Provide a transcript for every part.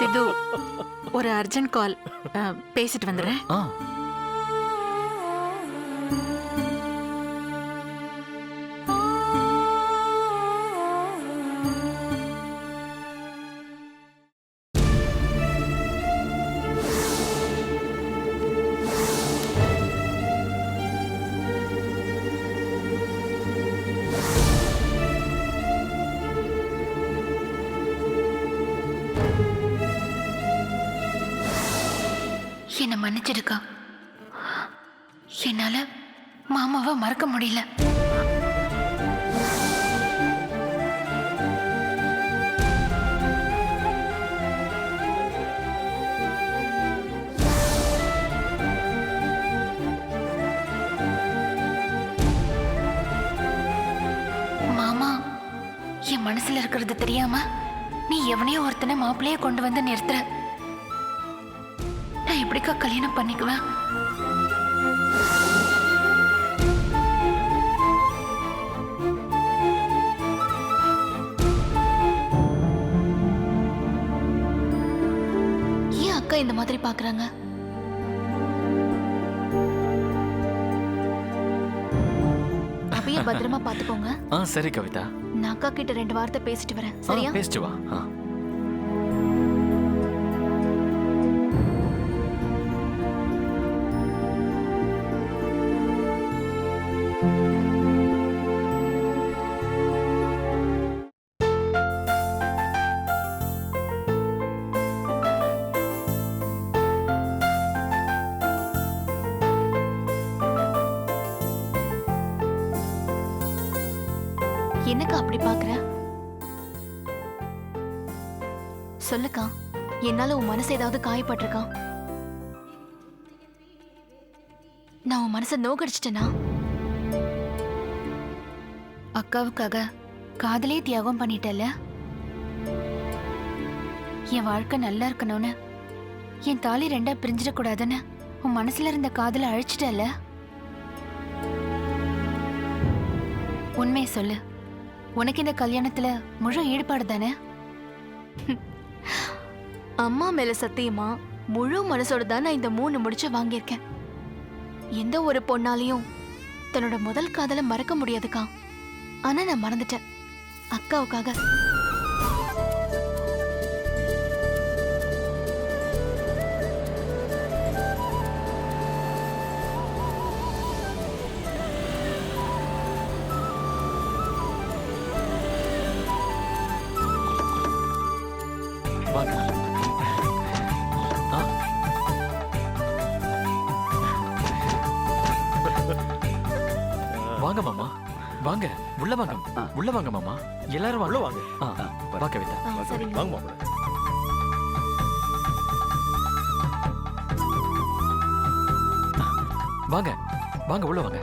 சித்து, ஒரு அர்ஜென்ட் கால். பேசிட்டு வந்துடுறேன். என்னை மன்னிச்சிருக்கா. என்னால மாமாவை மறக்க முடியல. மாமா என் மனசுல இருக்கிறது தெரியாம நீ எவனையோ ஒருத்தனை மாப்பிள்ளைய கொண்டு வந்து நிறுத்துற. நான் எப்படிக்கா கல்யாணம் பண்ணிக்குவேன்? ஏன் அக்கா இந்த மாதிரி பாக்குறாங்க? அப்படியே பத்திரமா பாத்துக்கோங்க. சரி கவிதா, நான் அக்கா கிட்ட 2 வார்த்தை பேசிட்டு வரேன். சரியா? பேசிட்டு வா. என்னக்கா அப்படி பாக்குற? சொல்லுக்கா, என்னால உன் மனசு ஏதாவது காயப்பட்டிருக்கா? நான் உன் மனசை நோக்கடிச்சிட்டேனா? அக்காவுக்காக காதலே தியாகம் பண்ணிட்டல. என் வாழ்க்கை நல்லா இருக்கணும்னு, என் தாலி 2ஆ பிரிஞ்சிடக்கூடாதுன்னு உன் மனசுல இருந்த காதலை அழிச்சிட்டல. உண்மையை சொல்லு, உனக்கு இந்த கல்யாணத்துல முழு ஈடுபாடு தானே? அம்மா மேல சத்தியமா முழு மனசோட தான் நான் இந்த 3 முடிச்சு வாங்கியிருக்கேன். எந்த ஒரு பொண்ணாலையும் தன்னோட முதல் காதலை மறக்க முடியாதுக்கா. ஆனா நான் மறந்துட்டேன் அக்காவுக்காக. வாங்க மாமா, வாங்க உள்ள வாங்க. உள்ள வாங்க மாமா, எல்லாரும் வாங்க. வாங்க. வா கவிதா. வாங்க மாமா. வாங்க வாங்க, உள்ள வாங்க.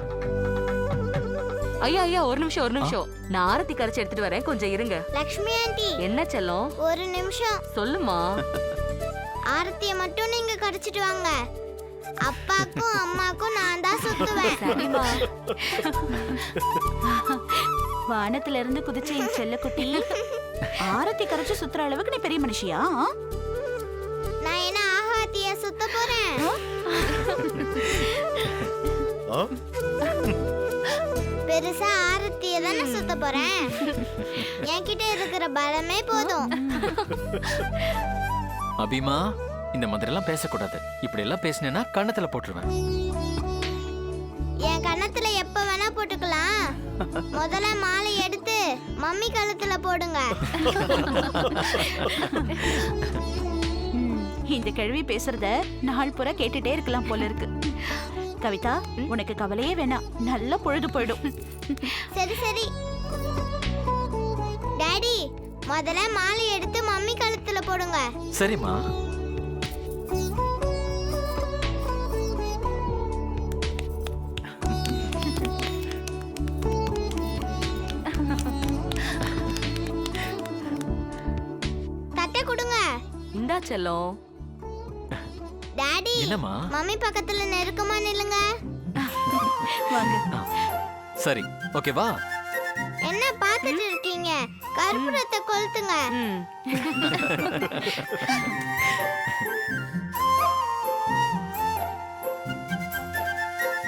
ஐயா ஐயா, ஒரு நிமிஷம். நான் ஆரத்தி கரைச்சி எடுத்துட்டு வரேன், கொஞ்சம் இருங்க. லக்ஷ்மி ஆண்டி, என்ன செல்லம்? ஒரு நிமிஷம். சொல்லுமா. ஆரத்திய மட்டும் நீங்க கரைச்சிட்டு வாங்க. அப்பாக்கும் அம்மாக்கும் நான் தான் சுத்துவேன். சரிமா. வானத்துல இருந்து குதிச்ச என் செல்லக்குட்டி, ஆரத்தி கரைச்சு சுத்துற அளவுக்கு நீ பெரிய மனுஷியா? நான் என்ன ஆகாத்திய சுத்த போறேன்? பெருசா ஆரத்திய தானே சுத்த போறேன். என்கிட்ட இருக்கிற பலமே போதும். அபிமா, இந்த மாதிரி எல்லாம் பேசக்கூடாது. இப்படி எல்லாம் பேசினேன்னா கண்ணத்துல போட்டுருவேன். என் கண்ணத்துல எப்ப வேணா போட்டுக்கலாம். முதல்ல மாலை எடுத்து மம்மி கழுத்துல போடுங்க. இந்த கேள்வி பேசுறத நாள் பூரா கேட்டுட்டே இருக்கலாம் போல இருக்கு. கவிதா, உனக்கு கவலையே வேணாம், நல்ல பொழுது போயிடும். சரி சரி டாடி, முதல்ல மாலை எடுத்து மம்மி கழுத்துல போடுங்க. சரிம்மா. தட்டை கொடுங்க. இந்தா செல்லம். டாடி, என்னம்மா? மம்மி பக்கத்துல நெருக்கமா நில்லுங்க. வாங்க. சரி, ஓகே வா. என்ன பார்த்துட்டு இருக்கீங்க? வைங்க, கற்பூரத்தை கொளுத்துங்க. ம்.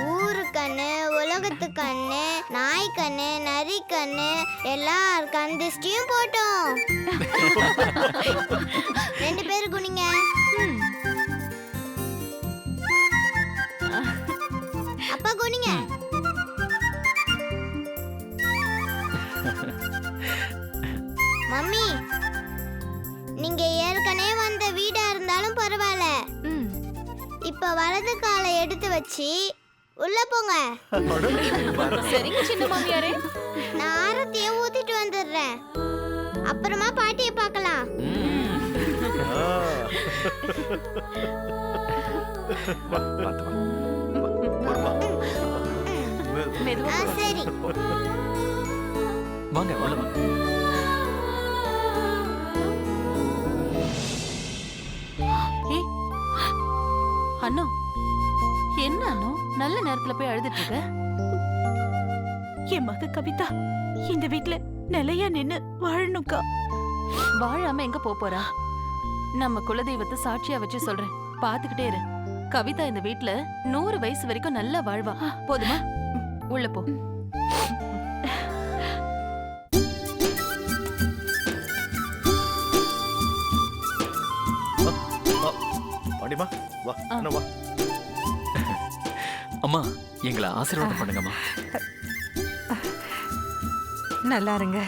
ஊரு கண்ணு, உலகத்து கண்ணு, நாய் கண்ணு, நரி கண்ணு, எல்லார் கண் திஷ்டியும் போட்டோம். 2 பேரும் குனிங்க. அப்பா குனிங்க. மம்மி, நீங்க ஏற்கனவே வந்த வீடா இருந்தாலும் பரவாயில்ல, ம். இப்ப வலது காலை எடுத்து வச்சு உள்ள போங்க. சரிங்க சின்ன மாமியாரே. நான் ஆரத்தியை ஊத்திட்டு வந்துடுறேன். அப்புறமா பாட்டியை பார்க்கலாம். மெதுவா சரி. வாங்க உள்ள வாங்க. ஏய், அண்ணா என்ன அண்ணா நல்ல நேரத்துல போய் அழுதுட்டு இருக்க? என் மக கவிதா இந்த வீட்ல நிலையா நின்னு வாழணும்க்கா. வாழாம எங்க போறா? நம்ம குலதெய்வத்தை சாட்சியா வச்சு சொல்றேன், பாத்துக்கிட்டே இரு. கவிதா இந்த வீட்ல 100 வயசு வரைக்கும் நல்லா வாழ்வா. போதுமா? உள்ள போ. பாண்டிமா வா, அண்ணா வா. அம்மா எங்களை ஆசீர்வாதம் பண்ணுங்கம்மா. நல்லா இருங்க,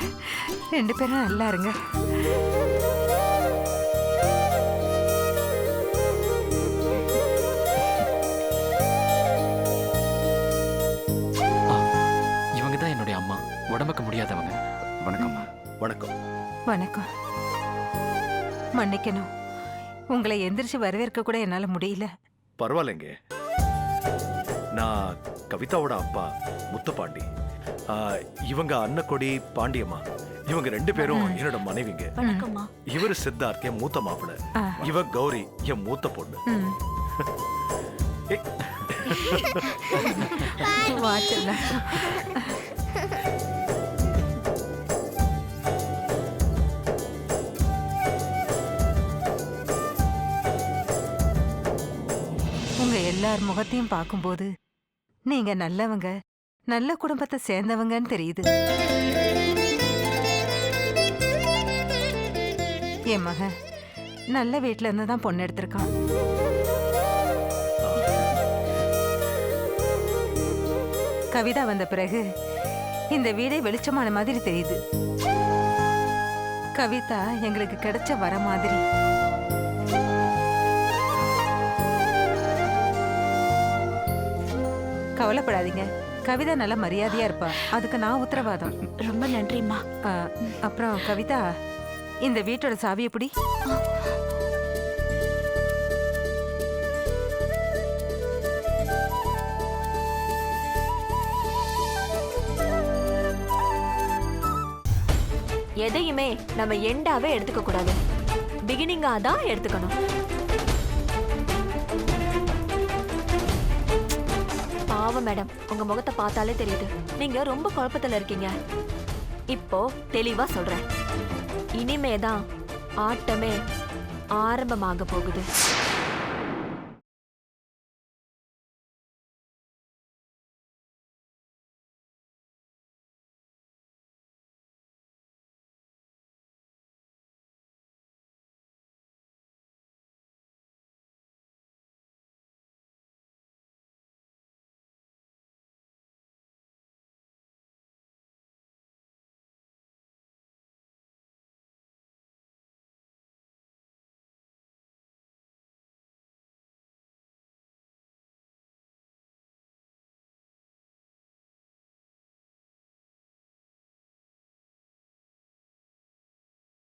2 பேரும் நல்லா இருங்க. இவங்க தான் என்னுடைய அம்மா, உடம்புக்கு முடியாதவங்க. வணக்கம்மா. வணக்கம். வணக்கம். மன்னிக்கணும், உங்களை எந்திரிச்சு வரவேற்க கூட என்னால முடியல. பரவாயில்லைங்க. நான் கவிதாவோட அப்பா முத்துப்பாண்டி. இவங்க அன்னக்கொடி பாண்டியம்மா. இவங்க 2 பேரும் என்னோட மனைவிங்க. வணக்கம்மா. இவரு சித்தார்த் என் மூத்த மாப்பிள்ள. ஆ. இவ கௌரி என் மூத்த பொண்ணு. ம். ஏய், வா செல்லம். உங்க எல்லார் முகத்தையும் பார்க்கும்போது நீங்க நல்லவங்க, நல்ல குடும்பத்தை சேர்ந்தவங்கன்னு தெரியுது. என் மகன் நல்ல வீட்ல இருந்து தான் பொண்ணு எடுத்திருக்கான். கவிதா வந்த பிறகு இந்த வீடே வெளிச்சமான மாதிரி தெரியுது. கவிதா எங்களுக்கு கிடைச்ச வர மாதிரி. கவலைப்படாதீங்க, கவிதா நல்ல மரியாதையா இருப்பா, அதுக்கு நான் உத்தரவாதம். ரொம்ப நன்றிம்மா. அப்புறம் கவிதா, இந்த வீட்டோட சாவி எப்படி? எதையுமே நம்ம எண்டாவே எடுத்துக்க கூடாது, பிகினிங்கா தான் எடுத்துக்கணும். பாவம் மேடம், உங்க முகத்தை பார்த்தாலே தெரியுது நீங்க ரொம்ப குழப்பத்துல இருக்கீங்க. இப்போ தெளிவா சொல்றேன், இனிமேதான் ஆட்டமே ஆரம்பமாக போகுது.